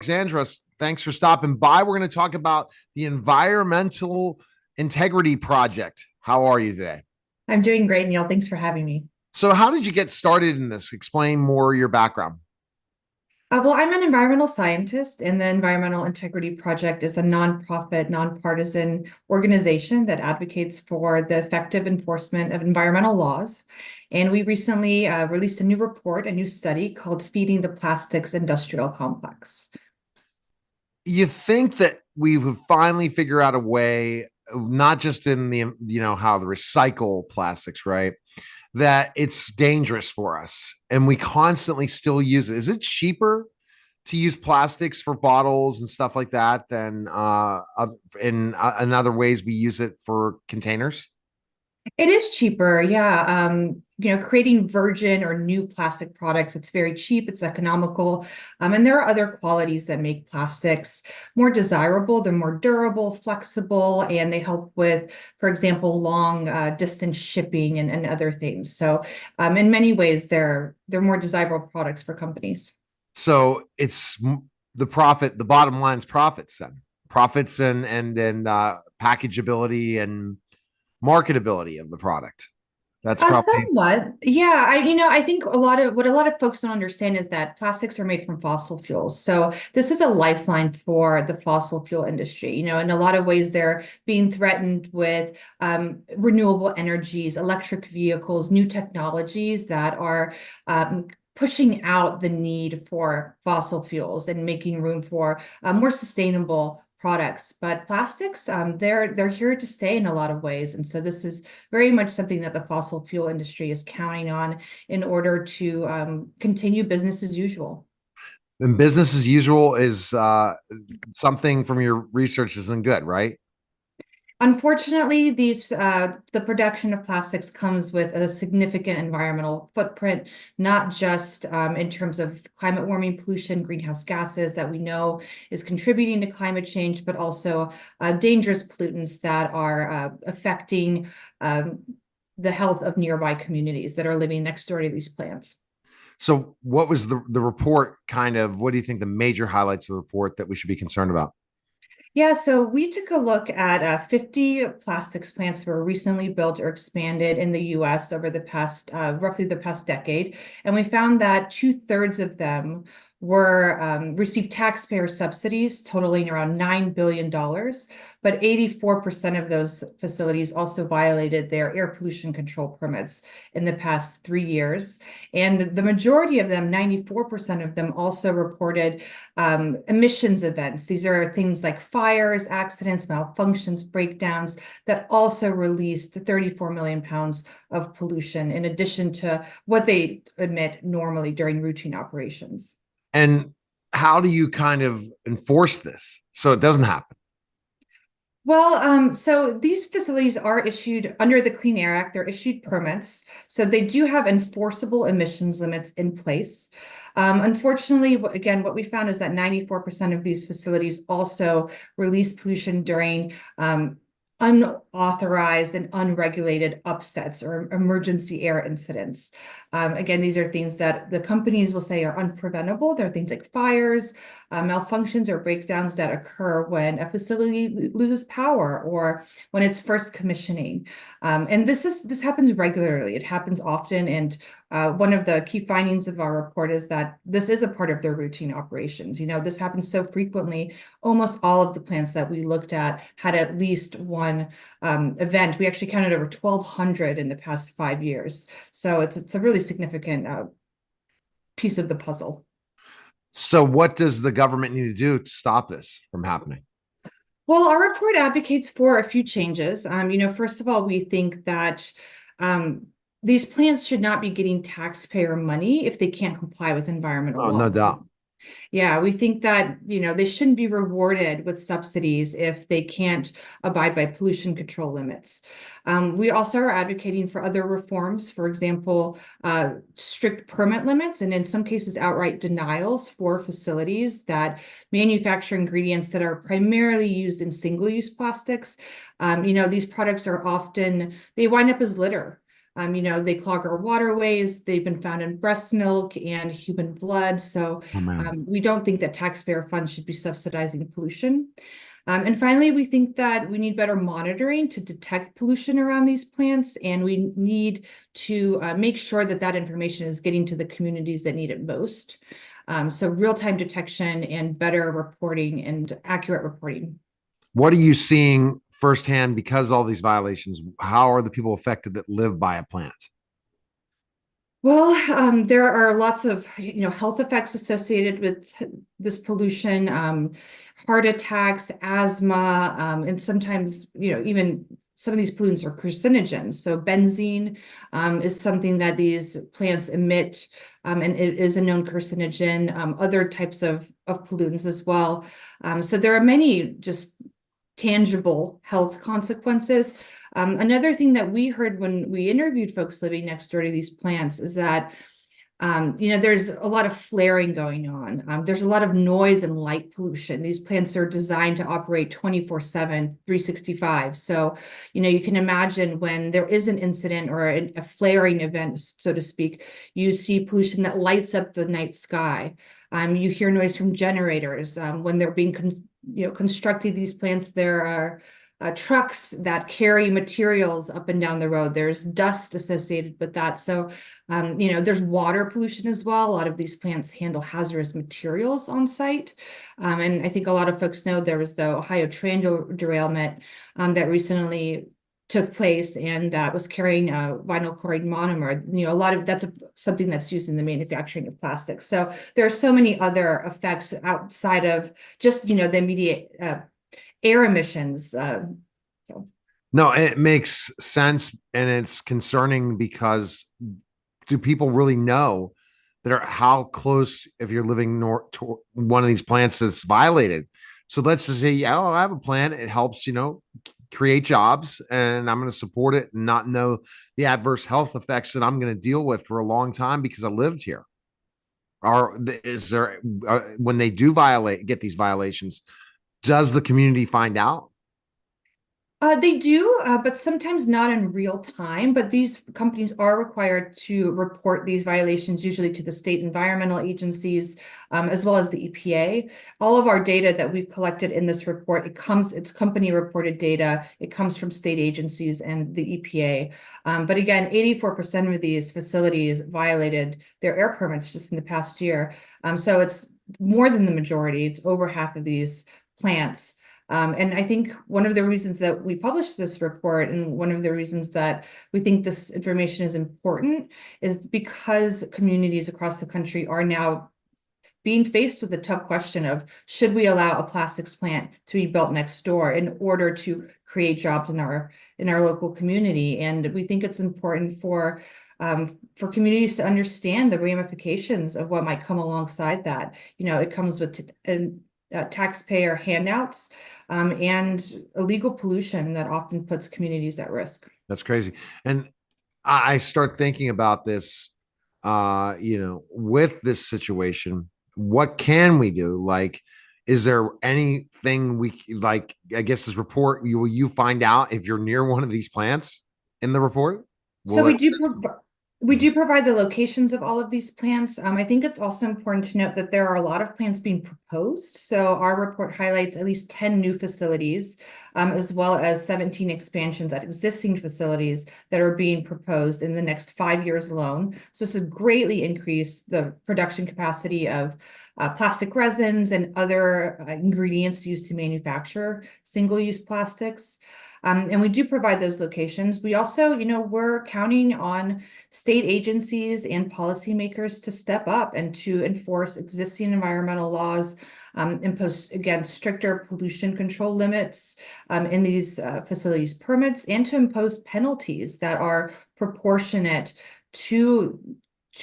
Alexandra, thanks for stopping by. We're going to talk about the Environmental Integrity Project. How are you today? I'm doing great, Neil. Thanks for having me. So, how did you get started in this? Explain more your background. Well, I'm an environmental scientist, and the Environmental Integrity Project is a nonprofit, nonpartisan organization that advocates for the effective enforcement of environmental laws. And we recently released a new report, a new study called Feeding the Plastics Industrial Complex. You think that we would finally figure out a way, not just in how to recycle plastics, right? That it's dangerous for us and we constantly still use it. Is it cheaper to use plastics for bottles and stuff like that than in other ways we use it for containers? It is cheaper, yeah. Creating virgin or new plastic products, it's very cheap, it's economical, and there are other qualities that make plastics more desirable. They're more durable, flexible, and they help with, for example, long distance shipping and other things. So, in many ways, they're more desirable products for companies. So it's the profit. The bottom line is profits. Then profits and packageability and marketability of the product. That's probably Somewhat. Yeah, I think a lot of folks don't understand is that plastics are made from fossil fuels. So this is a lifeline for the fossil fuel industry. In a lot of ways, they're being threatened with renewable energies, electric vehicles, new technologies that are pushing out the need for fossil fuels and making room for more sustainable products. But plastics, they're here to stay in a lot of ways. And so this is very much something that the fossil fuel industry is counting on in order to continue business as usual. and business as usual is something from your research isn't good, right? Unfortunately, the production of plastics comes with a significant environmental footprint, not just in terms of climate warming, pollution, greenhouse gases that we know is contributing to climate change, but also dangerous pollutants that are affecting the health of nearby communities that are living next door to these plants. So, what was the report kind of? What do you think the major highlights of the report that we should be concerned about? Yeah, so we took a look at 50 plastics plants that were recently built or expanded in the US over roughly the past decade. And we found that two-thirds of them were received taxpayer subsidies totaling around $9 billion, but 84% of those facilities also violated their air pollution control permits in the past 3 years. And the majority of them, 94% of them, also reported emissions events. These are things like fires, accidents, malfunctions, breakdowns that also released 34 million pounds of pollution in addition to what they emit normally during routine operations. And how do you kind of enforce this so it doesn't happen? Well, so these facilities are issued under the Clean Air Act. They're issued permits, so they do have enforceable emissions limits in place. Unfortunately, again, what we found is that 94% of these facilities also release pollution during unauthorized and unregulated upsets or emergency air incidents. Again, these are things that the companies will say are unpreventable. They're things like fires, malfunctions or breakdowns that occur when a facility loses power or when it's first commissioning. And this happens regularly. It happens often. And one of the key findings of our report is that this is a part of their routine operations. This happens so frequently. Almost all of the plants that we looked at had at least one event. We actually counted over 1,200 in the past 5 years. So it's a really significant piece of the puzzle. So, what does the government need to do to stop this from happening? Well, our report advocates for a few changes. First of all, we think that these plants should not be getting taxpayer money if they can't comply with environmental Oh, no law. doubt. Yeah, we think that, they shouldn't be rewarded with subsidies if they can't abide by pollution control limits. We also are advocating for other reforms, for example, strict permit limits, and in some cases, outright denials for facilities that manufacture ingredients that are primarily used in single-use plastics. These products are often, they wind up as litter. They clog our waterways. They've been found in breast milk and human blood. So Oh man. we don't think that taxpayer funds should be subsidizing pollution. And finally, we think that we need better monitoring to detect pollution around these plants, and we need to make sure that that information is getting to the communities that need it most. So real-time detection and better reporting and accurate reporting. What are you seeing firsthand because of all these violations? How are the people affected that live by a plant? Well, there are lots of health effects associated with this pollution, heart attacks, asthma, and sometimes even some of these pollutants are carcinogens. So benzene is something that these plants emit, and it is a known carcinogen. Other types of pollutants as well. So there are many just tangible health consequences. Another thing that we heard when we interviewed folks living next door to these plants is that there's a lot of flaring going on. There's a lot of noise and light pollution. These plants are designed to operate 24/7, 365. So, you can imagine when there is an incident or a flaring event, so to speak, you see pollution that lights up the night sky. You hear noise from generators. When they're being constructing these plants, there are trucks that carry materials up and down the road. There's dust associated with that. So, there's water pollution as well. A lot of these plants handle hazardous materials on site. And I think a lot of folks know there was the Ohio train derailment that recently took place, and that was carrying vinyl chloride monomer. A lot of that's something that's used in the manufacturing of plastics. So there are so many other effects outside of just the immediate air emissions. So. No, it makes sense, and it's concerning because do people really know that are how close if you're living north to one of these plants that's violated? So let's just say, yeah, oh, I have a plant. It helps, create jobs, and I'm going to support it and not know the adverse health effects that I'm going to deal with for a long time because I lived here. Or is there when they do get these violations, does the community find out? They do, but sometimes not in real time. But these companies are required to report these violations, usually to the state environmental agencies, as well as the EPA. All of our data that we've collected in this report, it's company reported data. It comes from state agencies and the EPA. But again, 84% of these facilities violated their air permits just in the past year. So it's more than the majority. It's over half of these plants. And I think one of the reasons that we published this report and one of the reasons that we think this information is important is because communities across the country are now being faced with the tough question of should we allow a plastics plant to be built next door in order to create jobs in our local community. And we think it's important for communities to understand the ramifications of what might come alongside that. It comes with taxpayer handouts and illegal pollution that often puts communities at risk. That's crazy. And I start thinking about this, with this situation, what can we do? Like, is there anything like, I guess this report, will you find out if you're near one of these plants in the report? So Will we it? do we do provide the locations of all of these plants. I think it's also important to note that there are a lot of plants being proposed. So our report highlights at least 10 new facilities, as well as 17 expansions at existing facilities that are being proposed in the next 5 years alone. So this has greatly increased the production capacity of plastic resins and other ingredients used to manufacture single-use plastics. And we do provide those locations. We also, we're counting on state agencies and policymakers to step up and to enforce existing environmental laws, impose, again, stricter pollution control limits in these facilities permits, and to impose penalties that are proportionate to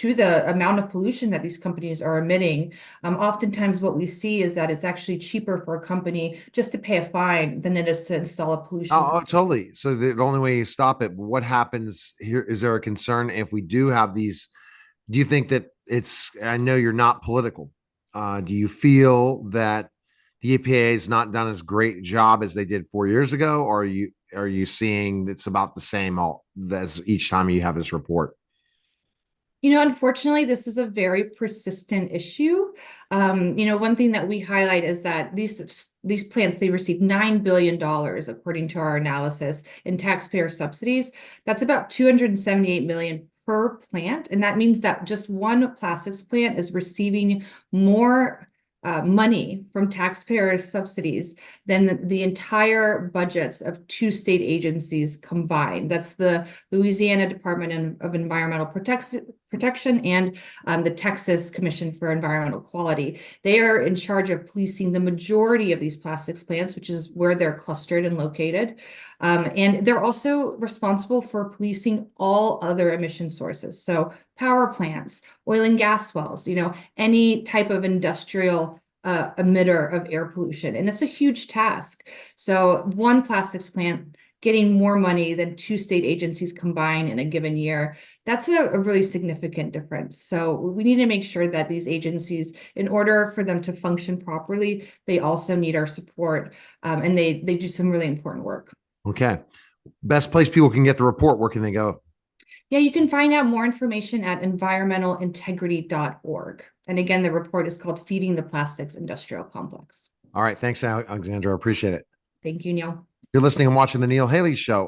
the amount of pollution that these companies are emitting. Oftentimes what we see is that it's actually cheaper for a company just to pay a fine than it is to install a pollution. Oh, totally. So the only way you stop it, what happens here? Is there a concern if we do have these? Do you think that I know you're not political. Do you feel that the EPA has not done as great job as they did 4 years ago, or are you seeing it's about the same all as each time you have this report? Unfortunately, this is a very persistent issue. One thing that we highlight is that these plants, they received $9 billion, according to our analysis, in taxpayer subsidies. That's about 278 million per plant. And that means that just one plastics plant is receiving more money from taxpayer subsidies than the entire budgets of two state agencies combined. That's the Louisiana Department of Environmental Protection and the Texas Commission for Environmental Quality. They are in charge of policing the majority of these plastics plants, which is where they're clustered and located. And they're also responsible for policing all other emission sources. So power plants, oil and gas wells, any type of industrial emitter of air pollution. And it's a huge task. So one plastics plant getting more money than two state agencies combined in a given year, that's a really significant difference. So we need to make sure that these agencies, in order for them to function properly, they also need our support, and they do some really important work. Okay. Best place people can get the report, where can they go? Yeah, you can find out more information at environmentalintegrity.org. And again, the report is called Feeding the Plastics Industrial Complex. All right. Thanks, Alexandra. I appreciate it. Thank you, Neil. You're listening and watching The Neil Haley Show.